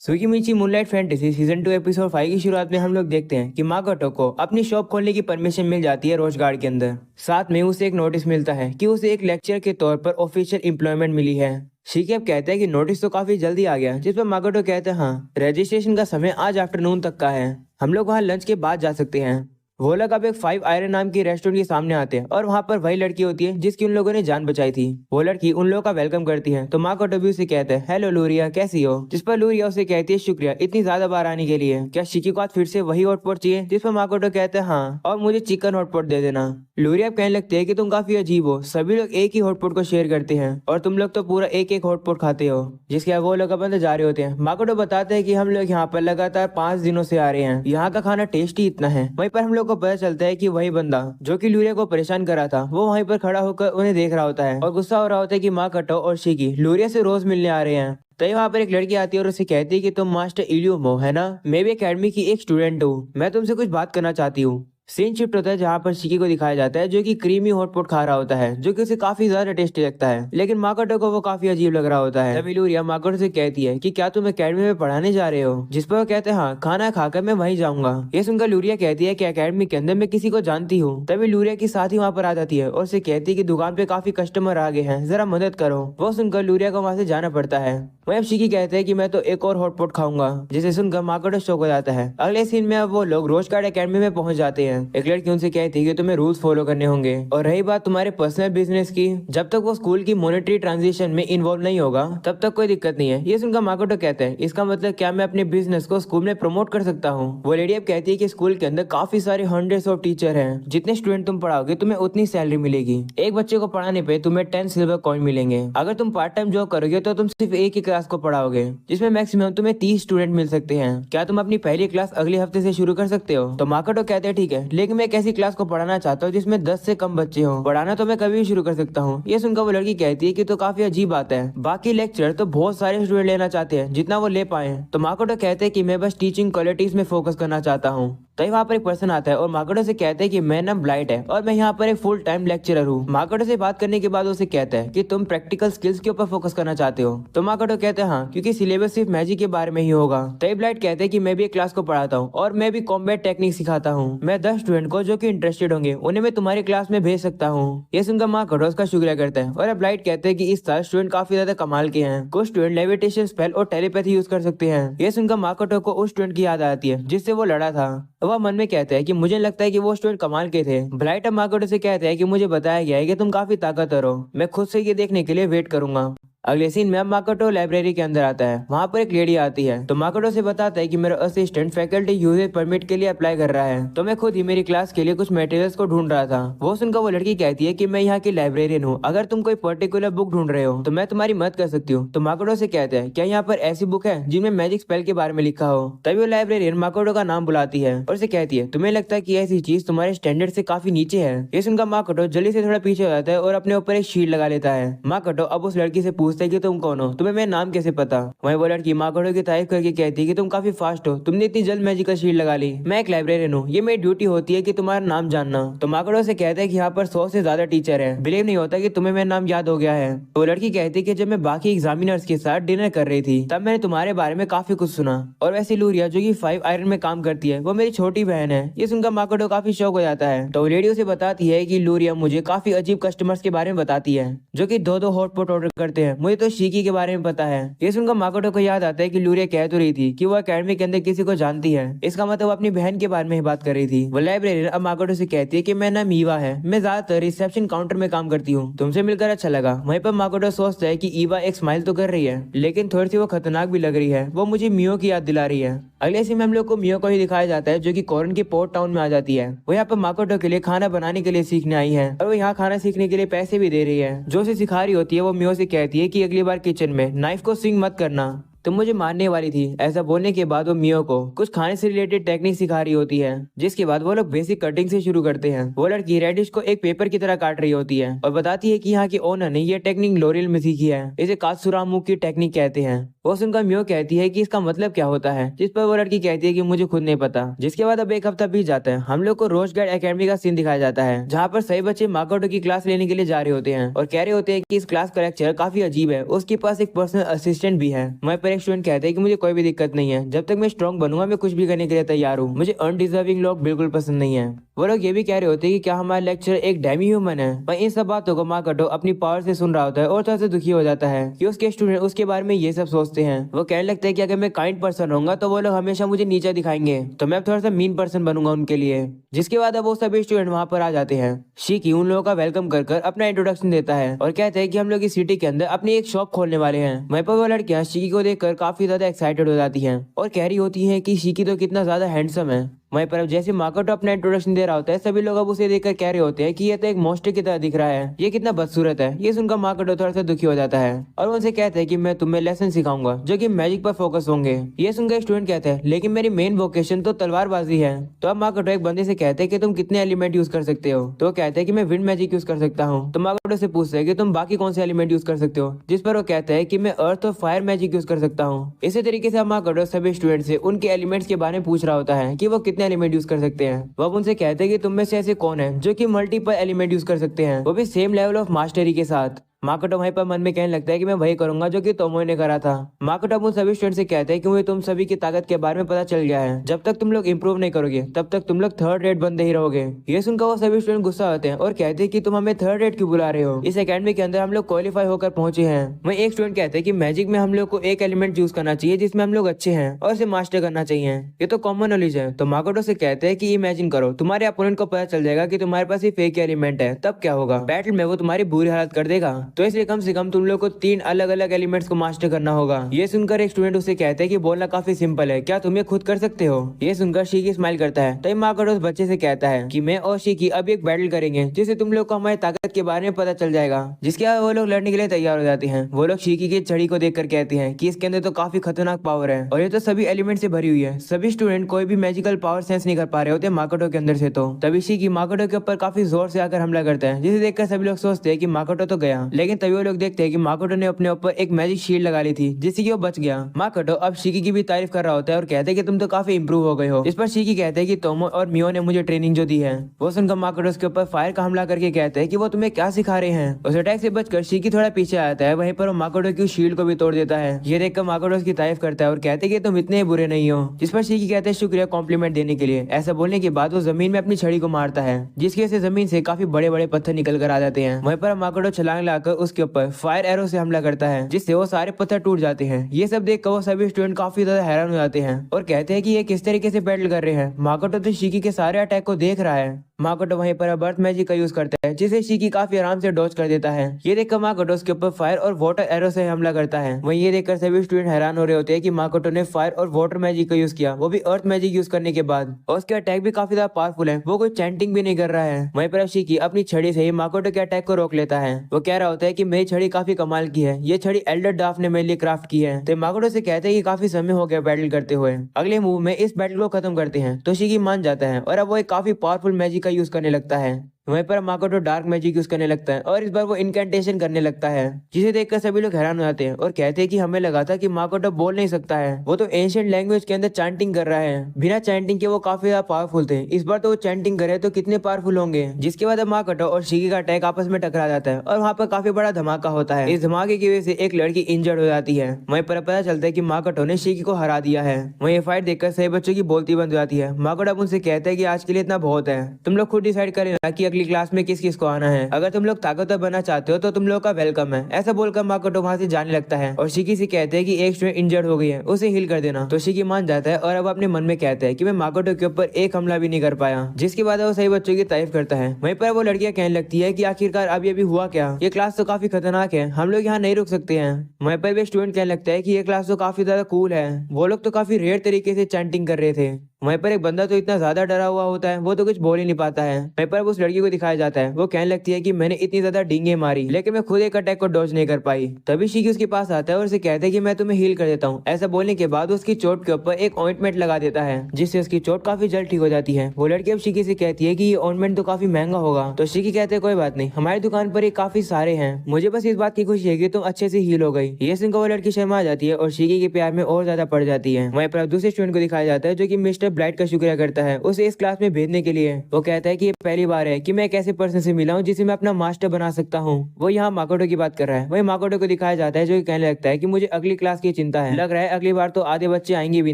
सुकीमिची moonlight fantasy season 2 episode 5 की शुरुआत में हम लोग देखते हैं कि माकोटो को अपनी शॉप खोलने की परमिशन मिल जाती है रोज गार्ड के अंदर। साथ में उसे एक नोटिस मिलता है कि उसे एक लेक्चर के तौर पर ऑफिशियल एम्प्लॉयमेंट मिली है। शिकी अब कहता है कि नोटिस तो काफी जल्दी आ गया, जिस पर माकोटो कहते हैं हाँ, रजिस्ट्रेशन का समय आज आफ्टरनून तक का है, हम लोग वहाँ लंच के बाद जा सकते हैं। वो लोग अब एक 5 आयरन नाम की रेस्टोरेंट के सामने आते हैं और वहाँ पर वही लड़की होती है जिसकी उन लोगों ने जान बचाई थी। वो लड़की उन लोगों का वेलकम करती है तो माकोटो भी उसे कहता है हेलो लूरिया, कैसी हो? जिस पर लूरिया उसे कहती है शुक्रिया इतनी ज्यादा बार आने के लिए, क्या शिकी को आज फिर से वही हॉटपॉट चाहिए? जिस पर माकोटो कहते हैं हाँ, और मुझे चिकन हॉटपॉट दे देना। लूरिया कहने लगते हैं कि तुम काफी अजीब हो, सभी लोग एक ही हॉटपॉट को शेयर करते हैं और तुम लोग तो पूरा एक एक हॉटपॉट खाते हो। जिसके बाद वो लोग अब अंदर जा रहे होते हैं। माकोटो बताते हैं कि हम लोग यहाँ पर लगातार 5 दिनों से आ रहे हैं, यहाँ का खाना टेस्टी इतना है। वहीं पर हम लोग को पता चलता है कि वही बंदा जो कि लूरिया को परेशान कर रहा था वो वहीं पर खड़ा होकर उन्हें देख रहा होता है और गुस्सा हो रहा होता है कि माकोटो और शिकी लूरिया से रोज मिलने आ रहे हैं। तभी वहां पर एक लड़की आती है और उसे कहती है कि तुम मास्टर इलियो है ना? मैं भी एकेडमी की एक स्टूडेंट हूँ, मैं तुमसे कुछ बात करना चाहती हूँ। सीन शिफ्ट होता है जहाँ पर शिकी को दिखाया जाता है जो कि क्रीमी हॉटपॉट खा रहा होता है, जो कि उसे काफी ज्यादा टेस्टी लगता है, लेकिन माकोटो को वो काफी अजीब लग रहा होता है। तभी लूरिया माकोटो से कहती है कि क्या तुम एकेडमी में पढ़ाने जा रहे हो? जिस पर वो कहते हैं हाँ, खाना खाकर मैं वहीं जाऊंगा। ये सुनकर लूरिया कहती है कि एकेडमी के अंदर मैं किसी को जानती हूँ। तभी लूरिया की साथी वहाँ पर आ जाती है और उसे कहती है कि दुकान पे काफी कस्टमर आ गए हैं, जरा मदद करो। वो सुनकर लूरिया को वहाँ से जाना पड़ता है। वहीं अब शिकी कहते हैं कि मैं तो एक और हॉटपॉट खाऊंगा, जिसे सुनकर माकोटो शॉक हो जाता है। अगले सीन में अब वो लोग रोज गार्ड एकेडमी में पहुंच जाते हैं। एक लड़की उनसे कहती है कि तुम्हें रूल्स फॉलो करने होंगे, और रही बात तुम्हारे पर्सनल बिजनेस की, जब तक वो स्कूल की मॉनेटरी ट्रांजेक्शन में इन्वॉल्व नहीं होगा तब तक कोई दिक्कत नहीं है। ये सुनकर माकोटो कहते हैं इसका मतलब क्या मैं अपने बिजनेस को स्कूल में प्रमोट कर सकता हूँ? वो लेडी अब कहती है कि स्कूल के अंदर काफी सारे हंड्रेड्स ऑफ टीचर हैं, जितने स्टूडेंट तुम पढ़ाओगे तुम्हें उतनी सैलरी मिलेगी। एक बच्चे को पढ़ाने पे तुम्हें 10 सिल्वर कॉइन मिलेंगे। अगर तुम पार्ट टाइम जॉब करोगे तो तुम सिर्फ एक ही क्लास को पढ़ाओगे, जिसमें मैक्सिमम तुम्हें 30 स्टूडेंट मिल सकते हैं। क्या तुम अपनी पहली क्लास अगले हफ्ते से शुरू कर सकते हो? तो माकोटो कहते हैं ठीक है, लेकिन मैं एक ऐसी क्लास को पढ़ाना चाहता हूँ जिसमें 10 से कम बच्चे हों। पढ़ाना तो मैं कभी भी शुरू कर सकता हूँ। ये सुनकर वो लड़की कहती है कि तो काफी अजीब बात है, बाकी लेक्चर तो बहुत सारे स्टूडेंट लेना चाहते हैं जितना वो ले पाए। तो माकोटो कहते हैं कि मैं बस टीचिंग क्वालिटीज में फोकस करना चाहता हूँ। तभी वहाँ पर एक पर्सन आता है और माकोटो से कहते हैं कि मैं नाम ब्लाइट है और मैं यहाँ पर एक फुल टाइम लेक्चरर हूँ। माकोटो से बात करने के बाद उसे कहता है कि तुम प्रैक्टिकल स्किल्स के ऊपर फोकस करना चाहते हो? तो माकोटो कहते हैं हाँ, क्योंकि सिलेबस सिर्फ मैजिक के बारे में ही होगा। तभी ब्लाइट कहते हैं कि मैं भी एक क्लास को पढ़ाता हूँ और मैं भी कॉम्बैट टेक्निक सिखाता हूँ। मैं 10 स्टूडेंट को जो कि इंटरेस्टेड होंगे उन्हें मैं तुम्हारी क्लास में भेज सकता हूँ। ये सुनकर माकोटो उसका शुक्रिया करता है और अब ब्लाइट कहते हैं कि इस साल स्टूडेंट काफी ज्यादा कमाल के हैं, कुछ स्टूडेंट लेविटेशन स्पेल और टेलीपैथी यूज कर सकते हैं। ये सुनकर माकोटो को उस स्टूडेंट की याद आती है जिससे वो लड़ा था। वह मन में कहता है कि मुझे लगता है कि वो स्टूडेंट कमाल के थे। ब्लाइट अब माकोटो से कहते हैं कि मुझे बताया गया है कि तुम काफी ताकतवर हो, मैं खुद से ये देखने के लिए वेट करूंगा। अगले सीन में अब माकोटो लाइब्रेरी के अंदर आता है। वहाँ पर एक लेडी आती है तो माकोटो से बताता है कि मेरा असिस्टेंट फैकल्टी यूजेज परमिट के लिए अप्लाई कर रहा है, तो मैं खुद ही मेरी क्लास के लिए कुछ मटेरियल्स को ढूंढ रहा था। वो सुनकर वो लड़की कहती है कि मैं यहाँ की लाइब्रेरियन हूँ, अगर तुम कोई पर्टिकुलर बुक ढूंढ रहे हो तो मैं तुम्हारी मदद कर सकती हूँ। तो माकोटो से कहते हैं क्या यहाँ पर ऐसी बुक है जिनमें मैजिक स्पेल के बारे में लिखा हो? तभी वो लाइब्रेरियन माकोटो का नाम बुलाती है और उसे कहती है तुम्हें लगता है कि ऐसी चीज तुम्हारे स्टैंडर्ड से काफी नीचे है? ये सुनकर माकोटो जल्दी से थोड़ा पीछे हो जाता है और अपने ऊपर एक शील्ड लगा लेता है। माकोटो अब उस लड़की से पूछता है कि तुम कौन हो, तुम्हें मेरा नाम कैसे पता? वहीं वो लड़की माकोटो की तारीफ करके कहती है कि तुम काफी फास्ट हो, तुमने इतनी जल्द मैजिकल शील्ड लगा ली। मैं एक लाइब्रेरियन हूँ, ये मेरी ड्यूटी होती है कि तुम्हारा नाम जानना। तो माकोटो से कहता है कि यहाँ पर 100 से ज्यादा टीचर हैं, बिलीव नहीं होता कि तुम्हें मेरा नाम याद हो गया है। तो वो लड़की कहती है कि जब मैं बाकी एग्जामिनर्स के साथ डिनर कर रही थी तब मैंने तुम्हारे बारे में काफी कुछ सुना, और वैसे लूरिया जो कि 5 आयरन में काम करती है वो मेरी छोटी बहन है। ये सुनकर माकोटो काफी शौक हो जाता है। तो रेडियो से बताती है कि लूरिया मुझे काफी अजीब कस्टमर्स के बारे में बताती है जो कि 2-2 हॉटपॉट ऑर्डर करते हैं, मुझे तो शिकी के बारे में पता है। ये सुनकर माकोटो को याद आता है कि लूरिया कह तो रही थी कि वो एकेडमी के अंदर किसी को जानती है, इसका मतलब वो अपनी बहन के बारे में ही बात कर रही थी। वो लाइब्रेरियन अब माकोटो से कहती है कि मेरा नाम ईवा है, मैं ज्यादातर रिसेप्शन काउंटर में काम करती हूँ, तुमसे मिलकर अच्छा लगा। वहीं पर माकोटो सोचता है कि ईवा एक स्माइल तो कर रही है लेकिन थोड़ी सी वो खतरनाक भी लग रही है, वो मुझे मियो की याद दिला रही है। अगले सीन में हम लोग को मियो को ही दिखाया जाता है जो कि कोरन के पोर्ट टाउन में आ जाती है। वो यहाँ पर माकोटो के लिए खाना बनाने के लिए सीखने आई है और वो यहाँ खाना सीखने के लिए पैसे भी दे रही है। जो उसे सिखा रही होती है वो मियो से कहती है कि अगली बार किचन में नाइफ को स्विंग मत करना, तुम मुझे मारने वाली थी। ऐसा बोलने के बाद वो मियो को कुछ खाने से रिलेटेड टेक्निक सिखा रही होती है, जिसके बाद वो लोग बेसिक कटिंग से शुरू करते हैं। वो लड़की रेडिश को एक पेपर की तरह काट रही होती है और बताती है कि यहाँ के ओनर ने ये टेक्निक लोरियल में सीखी है, इसे कात्सुरामु की टेक्निक कहते हैं। वो सुनकर मियो कहती है कि इसका मतलब क्या होता है, जिस पर वो लड़की कहती है कि मुझे खुद नहीं पता। जिसके बाद अब एक हफ्ता बीत जाता है। हम लोग को रोज गार्ड एकेडमी का सीन दिखाया जाता है जहाँ पर सही बच्चे माकोटो की क्लास लेने के लिए जा रहे होते हैं और कह रहे होते हैं कि इस क्लास का लेक्चर काफी अजीब है, उसके पास एक पर्सनल असिस्टेंट भी है। वहीं पर एक स्टूडेंट कहते हैं कि मुझे कोई भी दिक्कत नहीं है, जब तक मैं स्ट्रॉन्ग बनूंगा मैं कुछ भी करने के लिए तैयार हूँ। मुझे अनडिजर्विंग लोग बिल्कुल पसंद नहीं है। वो लोग ये भी कह रहे होते हैं कि क्या हमारा लेक्चर एक डेमी ह्यूमन है। पर इन सब बातों को माकोटो अपनी पावर से सुन रहा होता है और थोड़ा सा दुखी हो जाता है कि उसके स्टूडेंट उसके बारे में ये सब सोचते हैं। वो कहने लगता है कि अगर मैं काइंड पर्सन रहूंगा तो वो लोग हमेशा मुझे नीचा दिखाएंगे, तो मैं थोड़ा सा मीन पर्सन बनूंगा उनके लिए। जिसके बाद अब वो सभी स्टूडेंट वहाँ पर आ जाते हैं। शिकी उन लोगों का वेलकम कर कर अपना इंट्रोडक्शन देता है और कहते हैं कि हम लोग इस सिटी के अंदर अपनी एक शॉप खोलने वाले हैं। वहीं पर वो लड़कियां शिकी को देखकर काफी ज्यादा एक्साइटेड हो जाती हैं और कह रही होती हैं कि शिकी तो कितना ज्यादा हैंडसम है। वहीं पर अब जैसे माकोटो अपना इंट्रोडक्शन दे रहा होता है, सभी लोग अब उसे देखकर कह रहे होते हैं कि ये तो एक मॉन्स्टर की तरह दिख रहा है, ये कितना बदसूरत है। ये सुनकर माकोटो थोड़ा सा दुखी हो जाता है और उनसे कहते हैं कि मैं तुम्हें लेसन सिखाऊंगा जो कि मैजिक पर फोकस होंगे। ये सुनकर स्टूडेंट कहते हैं लेकिन मेरी मेन वोकेशन तो तलवारबाजी है। तो अब माकोटो एक बंदे से कहते हैं कि तुम कितने एलिमेंट यूज कर सकते हो। तो वो कहते हैं कि मैं विंड मैजिक यूज कर सकता हूँ। तो माकोटो से पूछते हैं कि तुम बाकी कौन से एलिमेंट यूज कर सकते हो, जिस पर वो कहता है कि मैं अर्थ और फायर मैजिक यूज कर सकता हूँ। इसी तरीके से माकोटो सभी स्टूडेंट से उनके एलिमेंट्स के बारे में पूछ रहा होता है कि वो कितने एलिमेंट यूज कर सकते हैं। वो उनसे कहते हैं कि तुम में से ऐसे कौन है जो कि मल्टीपल एलिमेंट यूज कर सकते हैं, वो भी सेम लेवल ऑफ मास्टरी के साथ। माकोटो वहीं पर मन में कहने लगता है कि मैं वही करूंगा जो कि तोमोए ने करा था। माकोटो उन सभी स्टूडेंट से कहते हैं कि मुझे तुम सभी की ताकत के बारे में पता चल गया है, जब तक तुम लोग इंप्रूव नहीं करोगे तब तक तुम लोग थर्ड रेट बंदे ही रहोगे। ये सुनकर वो सभी स्टूडेंट गुस्सा होते हैं और कहते हैं कि तुम हमें थर्ड रेट क्यों बुला रहे हो, इस अकेडमी के अंदर हम लोग क्वालिफाई होकर पहुंचे हैं। वहीं एक स्टूडेंट कहते हैं कि मैजिक में हम लोग को एक एलिमेंट चूज करना चाहिए जिसमें हम लोग अच्छे हैं और इसे मास्टर करना चाहिए, ये तो कॉमन नॉलेज है। तो माकोटो से कहते हैं कि इमेजिन करो तुम्हारे अपोनेंट को पता चल जाएगा कि तुम्हारे पास सिर्फ एक एलिमेंट है, तब क्या होगा, बैटल में वो तुम्हारी बुरी हालत कर देगा। तो इसलिए कम से कम तुम लोग को 3 अलग अलग एलिमेंट्स को मास्टर करना होगा। ये सुनकर एक स्टूडेंट उसे कहते हैं कि बोलना काफी सिंपल है, क्या तुम ये खुद कर सकते हो। ये सुनकर शिकी स्माइल करता है। तो माकोटो उस बच्चे से कहता है कि मैं और शिकी अब एक बैटल करेंगे जिससे तुम लोग को हमारी ताकत के बारे में पता चल जाएगा। जिसके बाद वो लोग लड़ने के लिए तैयार हो जाते हैं। वो लोग शिकी की छड़ी को देखकर कहते हैं कि इसके अंदर तो काफी खतरनाक पावर है और ये तो सभी एलिमेंट से भरी हुई है। सभी स्टूडेंट कोई भी मैजिकल पावर सेंस नहीं कर पा रहे होते माकोटो के अंदर से। तो तभी शिकी माकोटो के ऊपर काफी जोर से आकर हमला करता है, जिसे देखकर सभी लोग सोचते हैं कि माकोटो तो गया। लेकिन तभी वो लोग देखते हैं कि माकोटो ने अपने ऊपर एक मैजिक शील्ड लगा ली थी जिससे कि वो बच गया। माकोटो अब शिकी की भी तारीफ कर रहा होता है और कहते हैं कि तुम तो काफी इंप्रूव हो गए हो। इस पर शिकी कहते हैं कि तोमो और मियो ने मुझे ट्रेनिंग जो दी है। वो सुनकर माकोटो उसके ऊपर फायर का हमला करके कहते हैं कि वो तुम्हें क्या सिखा रहे हैं। उस अटैक से बचकर शिकी थोड़ा पीछे आता है, वहीं पर वो माकोटो की शील्ड को भी तोड़ देता है। ये देखकर माकोटो उसकी तारीफ करता है और कहते हैं कि तुम इतने बुरे नहीं हो। जिस पर शिकी कहते हैं शुक्रिया कॉम्प्लीमेंट देने के लिए। ऐसा बोलने के बाद वो जमीन में अपनी छड़ी को मारता है, जिसकी वजह से जमीन से काफी बड़े बड़े पत्थर निकल कर आ जाते हैं। वहीं पर माकोटो छलांग लगाकर उसके ऊपर फायर एरो से हमला करता है, जिससे वो सारे पत्थर टूट जाते हैं। ये सब देखकर वो सभी स्टूडेंट काफी ज्यादा हैरान हो जाते हैं और कहते हैं कि ये किस तरीके से बैटल कर रहे हैं। माकोटो तो शिकी के सारे अटैक को देख रहा है। माकोटो वहीं पर बर्थ मैजिक का यूज करता है, जिसे शिकी काफी आराम से डॉज कर देता है। ये देखकर माकोटो उसके ऊपर फायर और वाटर एरो से हमला करता है। वहीं ये देखकर सभी स्टूडेंट हैरान हो रहे होते हैं कि माकोटो ने फायर और वाटर मैजिक का यूज किया, वो भी अर्थ मैजिक यूज करने के बाद। और उसके अटैक भी काफी ज्यादा पावरफुल है, वो कोई चैंटिंग भी नहीं कर रहा है। वहीं पर शिकी अपनी छड़ी से ही माकोटो के अटैक को रोक लेता है। वो कह रहा होता है कि मेरी छड़ी काफी कमाल की है, ये छड़ी एल्डर डाफ ने मेरे लिए क्राफ्ट की है। तो माकोटो से कहते हैं कि काफी समय हो गया बैटल करते हुए, अगले मूव में इस बैटल को खत्म करते हैं। तो शिकी मान जाता है और अब वो एक काफी पावरफुल मैजिक का यूज करने लगता है। वहीं पर माकोटो डार्क मैजिक यूज करने लगता है और इस बार वो इनकेंटेशन करने लगता है, जिसे देखकर सभी लोग हैरान हो जाते हैं और कहते हैं कि हमें लगा था कि माकोटो बोल नहीं सकता है, वो तो एंशिएंट लैंग्वेज के अंदर चैंटिंग कर रहा है। बिना चैंटिंग के वो काफी ज्यादा पावरफुल थे, इस बार तो वो चैंटिंग करे तो कितने पावरफुल होंगे। जिसके बाद माकोटो और शिकी का अटैक आपस में टकरा जाता है और वहाँ पर काफी बड़ा धमाका होता है। इस धमाके की वजह से एक लड़की इंजर्ड हो जाती है। वहीं पर पता चलता है कि माकोटो ने शिकी को हरा दिया है। वहीं फाइट देखकर सभी बच्चों की बोलती बंद हो जाती है। माकोटो उनसे कहता है कि आज के लिए इतना बहुत है, तुम लोग खुद डिसाइड करें कि अगली क्लास में किस को आना है। अगर तुम लोग ताकतवर बनना चाहते हो तो तुम लोग का वेलकम है। ऐसा बोलकर माकोटो वहाँ से जाने लगता है और शिकी से कहते हैं कि एक स्टूडेंट इंजर्ड हो गई है, उसे हील कर देना। तो शिकी मान जाता है और अब अपने मन में कहता है कि मैं माकोटो के ऊपर एक हमला भी नहीं कर पाया। जिसके बाद वो सही बच्चों की तारीफ करता है। वहीं पर वो लड़कियां कहने लगती है कि आखिरकार अब ये भी हुआ क्या, ये क्लास तो काफी खतरनाक है, हम लोग यहाँ नहीं रुक सकते हैं। वहीं पर भी स्टूडेंट कहने लगता है कि ये क्लास तो काफी ज्यादा कूल है, वो लोग तो काफी रेयर तरीके से चैंटिंग कर रहे थे। वहीं पर एक बंदा तो इतना ज्यादा डरा हुआ होता है, वो तो कुछ बोल ही नहीं पाता है। वहीं पर उस लड़की को दिखाया जाता है, वो कहने लगती है कि मैंने इतनी ज्यादा डींगे मारी लेकिन मैं खुद एक अटैक को डॉज नहीं कर पाई। तभी शिकी उसके पास आता है और उसे कहता है कि मैं तुम्हें हील कर देता हूँ। ऐसा बोलने के बाद उसकी चोट के ऊपर एक ऑइंटमेंट लगा देता है, जिससे उसकी चोट काफी जल्द ठीक हो जाती है। वो लड़की अब शिकी से कहती है कि ये ऑइंटमेंट तो काफी महंगा होगा। तो शिकी कहते हैं कोई बात नहीं, हमारी दुकान पर ये काफी सारे हैं, मुझे बस इस बात की खुशी है कि तुम अच्छे से हील हो गई। ये सुनकर वो लड़की शर्मा जाती है और शिकी के प्यार में और ज्यादा पड़ जाती है। वहीं पर दूसरे स्टूडेंट को दिखाया जाता है जो कि मिस्टर मिस्टर ब्लाइट का शुक्रिया करता है उसे इस क्लास में भेजने के लिए। वो कहता है कि ये पहली बार है कि मैं एक ऐसे पर्सन से मिला हूँ जिसे मैं अपना मास्टर बना सकता हूँ। वो यहाँ माकोटो की बात कर रहा है। वही माकोटो को दिखाया जाता है जो कि कहने लगता है कि मुझे अगली क्लास की चिंता है, लग रहा है अगली बार तो आधे बच्चे आएंगे भी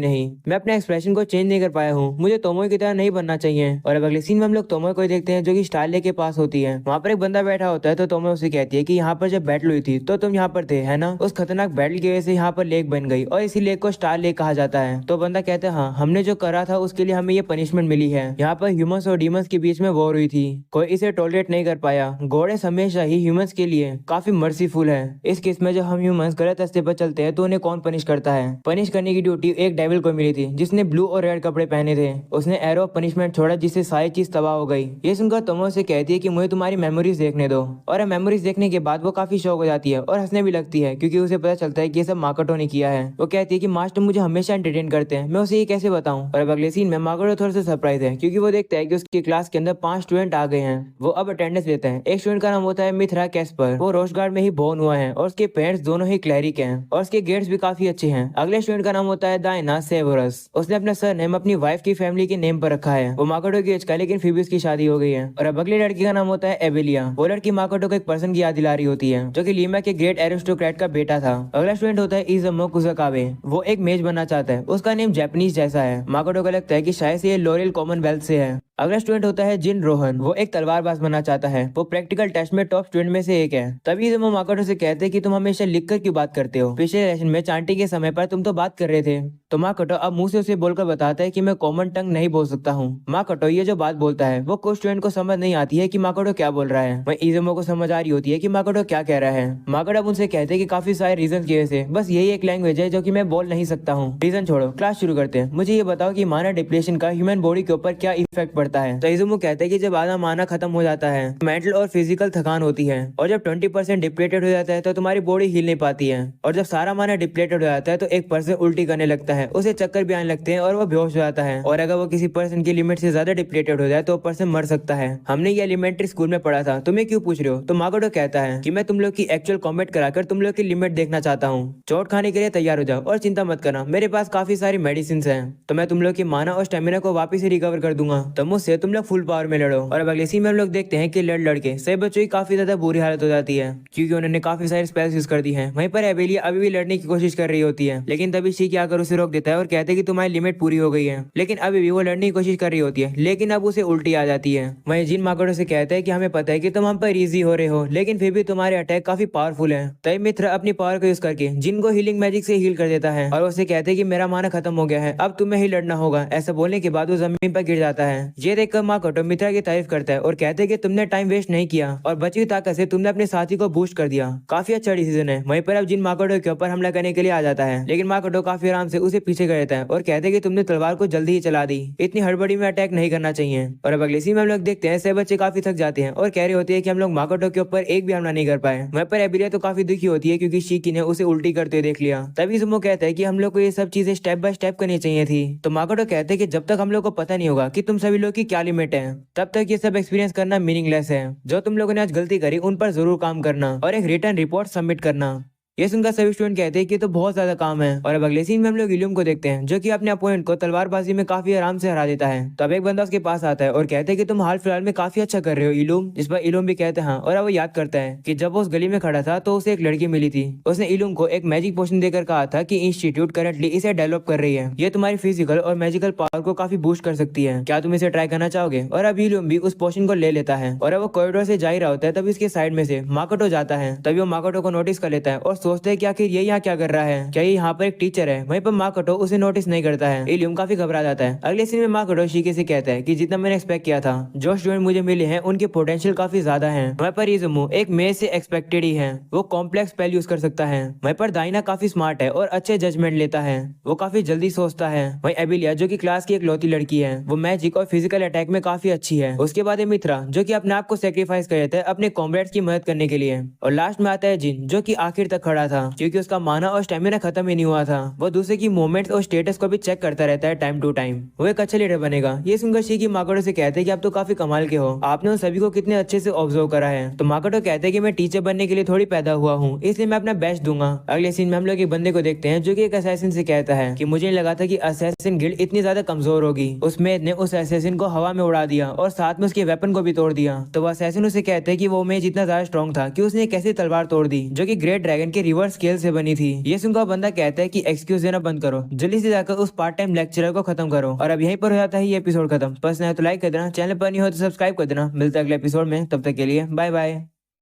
नहीं। मैं अपने एक्सप्रेशन को चेंज नहीं कर पाया हूँ, मुझे तोमोई की तरह नहीं बनना चाहिए। और अब अगले सीन में हम लोग तोमोई को देखते हैं जो कि स्टारले के पास होती है। वहाँ पर एक बंदा बैठा होता है तो तोमोई उसे कहती है कि यहाँ पर जब बैटल हुई थी तो तुम यहाँ पर थे, है ना? उस खतरनाक बैटल की वजह से यहाँ पर लेक बन गई और इसी लेक को स्टार लेक कहा जाता है। तो बंदा कहता है हाँ, हमने जो करा था उसके लिए हमें ये पनिशमेंट मिली है। यहाँ पर ह्यूमंस और डीमंस के बीच में वॉर हुई थी, कोई इसे टॉलरेट नहीं कर पाया। गॉडेस हमेशा ही ह्यूमंस के लिए काफी मर्सीफुल है। इस केस में जब हम ह्यूमंस गलत रास्ते पर चलते हैं तो उन्हें कौन पनिश करता है? पनिश करने की ड्यूटी एक डेविल को मिली थी जिसने ब्लू और रेड कपड़े पहने थे। उसने एरो ऑफ पनिशमेंट छोड़ा जिससे सारी चीज तबाह हो गई। ये सुनकर तोमो से कहती है कि मुझे तुम्हारी मेमोरीज देखने दो। और मेमोरीज देखने के बाद वो काफी शौक हो जाती है और हंसने भी लगती है क्योंकि उसे पता चलता है कि ये सब माकोटो ने किया है। वो कहती है कि मास्टर मुझे हमेशा एंटरटेन करते हैं, मैं उसे ये कैसे बताऊं? और अब अगले सीन में माकोटो थोड़ा सा सरप्राइज है क्योंकि वो देखता है कि उसकी क्लास के अंदर 5 स्टूडेंट आ गए हैं। वो अब अटेंडेंस लेते हैं। एक स्टूडेंट का नाम होता है मिथरा कैस्पर। वो रोस्ट गार्ड में ही बोर्न हुआ है और उसके पेरेंट्स दोनों ही क्लैरिक हैं और उसके गेट्स भी काफी अच्छे हैं। अगले स्टूडेंट का नाम होता है दाइना सेवरस। उसने अपना सरनेम अपनी वाइफ की फैमिली के नेम पर रखा है। वो माकोटो की एज का लेकिन फिर भी उसकी शादी हो गई है। और अब अगली लड़की का नाम होता है एबेलिया। वो लड़की माकोटो को एक पर्सन की याद दिला रही होती है जो कि लीमा के ग्रेट एरिस्टोक्रेट का बेटा था। अगला स्टूडेंट होता है इज़ुमो कुसाकाबे। वो एक मेज बनना चाहता है, उसका नेम जापानीज जैसा है। माकोटो को लगता है कि शायद से ये लॉरियल कॉमनवेल्थ से है। अगला स्टूडेंट होता है जिन रोहन। वो एक तलवारबाज बनना चाहता है। वो प्रैक्टिकल टेस्ट में टॉप स्टूडेंट में से एक है। तभी इज़ुमो माकोटो से कहते हैं कि तुम हमेशा लिखकर क्यों बात करते हो? पिछले लेसन में चांटी के समय पर तुम तो बात कर रहे थे। तो माकोटो अब मुंह से उसे बोलकर बताता है कि मैं कॉमन टंग नहीं बोल सकता हूँ। माकोटो ये जो बात बोलता है वो कुछ स्टूडेंट को समझ नहीं आती है कि माकोटो क्या बोल रहा है। वहीं इज़ुमो को समझ आ रही होती है कि माकोटो क्या कह रहा है। माकोटो अब उनसे कहते हैं कि काफी सारे रीजन की वजह से बस यही एक लैंग्वेज है जो कि मैं बोल नहीं सकता हूँ। रीजन छोड़ो, क्लास शुरू करते हैं। मुझे ये बताओ कि माना डिप्लेशन का ह्यूमन बॉडी के ऊपर क्या इफेक्ट पड़ता है? तो इज़ुमो कहते हैं कि जब आधा माना खत्म हो जाता है मेंटल और फिजिकल थकान होती है और जब 20% डिप्लेटेड हो जाता है तो तुम्हारी बॉडी हिल नहीं पाती है। और जब सारा माना डिप्लेटेड हो जाता है तो एक पर्सन उल्टी करने लगता है, उसे चक्कर भी आने लगते हैं और वो बेहोश हो जाता है। और अगर वो किसी पर्सन की लिमिट से ज्यादा डिप्लेटेड हो जाए तो पर्सन मर सकता है। हमने ये एलिमेंट्री स्कूल में पढ़ा था, तुम्हें क्यों पूछ रहे हो? तो माकोटो कहता है कि मैं तुम लोग की एक्चुअल कॉम्बैट कराकर तुम लोग की लिमिट देखना चाहता हूँ। चोट खाने के लिए तैयार हो जाओ और चिंता मत करना, मेरे पास काफी सारी मेडिसिन है, तो मैं तुम लोग की माना और स्टेमिना को वापस से रिकवर कर दूंगा। तो मुझसे तुम लोग फुल पावर में लड़ो। और अब अगले सीन में हम लोग देखते हैं कि लड़के सभी बच्चों की काफी ज्यादा बुरी हालत हो जाती है क्योंकि उन्होंने काफी सारे स्पेल्स यूज कर दी है। वहीं पर एबेलिया अभी भी लड़ने की कोशिश कर रही होती है लेकिन तभी शी आकर उसे रोक देता है और कहते हैं कि तुम्हारी लिमिट पूरी हो गई है। लेकिन अभी भी वो लड़ने की कोशिश कर रही होती है लेकिन अब उसे उल्टी आ जाती है। वहीं जिन माकोटो से कहते हैं कि हमें पता है कि तुम हम पर इजी हो रहे हो लेकिन फिर भी तुम्हारे अटैक काफी पावरफुल है। तभी मित्र अपनी पावर को यूज करके जिन को हीलिंग मैजिक से हील कर देता है और उसे कहते हैं कि मेरा माना खत्म हो गया है, अब तुम्हें ही लड़ना होगा। ऐसा बोलने के बाद वो जमीन पर गिर जाता है। ये देखकर माकोटो मित्रा की तारीफ करता है और कहते हैं कि तुमने टाइम वेस्ट नहीं किया और बची हुई ताकत से तुमने अपने साथी को बूस्ट कर दिया, काफी अच्छा डिसीजन है। वहीं पर अब जिन माकोटो के ऊपर हमला करने के लिए आ जाता है लेकिन माकोटो काफी आराम से उसे पीछे कर देता है और कहते हैं कि तुमने तलवार को जल्दी ही चला दी, इतनी हड़बड़ी में अटैक नहीं करना चाहिए। और अब अगले सीन में हम लोग देखते हैं सब बच्चे काफी थक जाते हैं और कह रहे होते हैं कि हम लोग माकोटो के ऊपर एक भी हमला नहीं कर पाए। वहीं पर एबिलिया तो काफी दुखी होती है क्योंकि शिकी ने उसे उल्टी करते हुए देख लिया। तभी सुमो कहता है कि हम लोग को ये सब चीजें स्टेप बाय स्टेप करनी चाहिए थी। तो माकोटो कहते हैं कि जब तक हम लोग को पता नहीं होगा कि तुम सभी लोग की क्या लिमिट है तब तक ये सब एक्सपीरियंस करना मीनिंगलेस है। जो तुम लोगों ने आज गलती करी उन पर जरूर काम करना और एक रिटर्न रिपोर्ट सबमिट करना। ये सुनकर सभी स्टूडेंट कहते हैं कि तो बहुत ज्यादा काम है। और अब अगले सीन में हम लोग इल्यूम को देखते हैं जो कि अपने अपोनेंट को तलवारबाजी में काफी आराम से हरा देता है। तब एक बंदा उसके पास आता है और कहते हैं कि तुम हाल फिलहाल में काफी अच्छा कर रहे हो इल्यूम। जिस पर इल्यूम भी कहते हैं हाँ। और अब वो याद करता है कि जब वो उस गली में खड़ा था तो उसे एक लड़की मिली थी। उसने इल्यूम को एक मैजिक पोशन देकर कहा था कि इंस्टीट्यूट करंटली इसे डेवलप कर रही है, ये तुम्हारी फिजिकल और मैजिकल पावर को काफी बूस्ट कर सकती है, क्या तुम इसे ट्राई करना चाहोगे? और अब इल्यूम भी उस पोशन को ले लेता है और अब वो कॉरिडोर से जा ही रहा होता है तभी इसके साइड में से माकोटो जाता है। तभी वो माकोटो को नोटिस कर लेता है और सोचता है कि आखिर यहाँ क्या कर रहा है, क्या ये यहाँ पर एक टीचर है? वहीं पर माकोटो उसे नोटिस नहीं करता है। इल्यूम काफी घबरा जाता है। अगले सीन में माकोटो शिकी से कहता है कि जितना मैंने एक्सपेक्ट किया था जो स्टूडेंट मुझे मिले हैं उनके पोटेंशियल काफी ज्यादा है। वहीं पर इज़ुमो एक मेज से एक्सपेक्टेड ही है, वो कॉम्प्लेक्स स्पेल यूज कर सकता है। वहीं पर दाइना काफी स्मार्ट है और अच्छे जजमेंट लेता है, वो काफी जल्दी सोचता है। वहीं एबिलिया जो कि क्लास की एक लौती लड़की है वो मैजिक और फिजिकल अटैक में काफी अच्छी है। उसके बाद मित्रा जो कि अपने आप को सेक्रीफाइस कर देता है अपने कॉम्रेड्स की मदद करने के लिए। और लास्ट में आता है जिन जो कि आखिर तक खड़ा खड़ा था क्योंकि उसका माना और स्टेमिना खत्म ही नहीं हुआ था। वो दूसरे की मूवमेंट्स और स्टेटस को भी चेक करता रहता है टाइम टू टाइम। वो एक अच्छा लीडर बनेगा। ये सुनकर शीकी माकोटो से कहते हैं कि आप तो काफी कमाल के हो, आपने उन सभी को कितने अच्छे से ऑब्जर्व करा है। तो माकोटो कहते हैं कि मैं टीचर बनने के लिए थोड़ी पैदा हुआ हूँ, इसलिए मैं अपना बेस्ट दूंगा। अगले सीन में हम लोग एक बंदे को देखते हैं जो कि एक असैसिन से कहता है कि मुझे नहीं लगा था कि असैसिन गिल्ड इतनी ज्यादा कमजोर होगी। उस मेज ने उस असैसिन को हवा में उड़ा दिया और साथ में उसके वेपन को भी तोड़ दिया। तो वो असैसिन उसे कहते हैं कि वो मेज इतना ज्यादा स्ट्रॉन्ग था कि उसने एक ऐसी तलवार तोड़ दी जो कि ग्रेट ड्रैगन के रिवर्स स्केल से बनी थी। ये सुनकर बंदा कहता है कि एक्सक्यूज देना बंद करो, जल्दी से जाकर उस पार्ट टाइम लेक्चरर को खत्म करो। और अब यहीं पर हो जाता है ये एपिसोड खत्म। पसंद है तो लाइक कर देना, चैनल पर नहीं हो तो सब्सक्राइब कर देना। मिलता है अगले एपिसोड में, तब तक के लिए बाय बाय।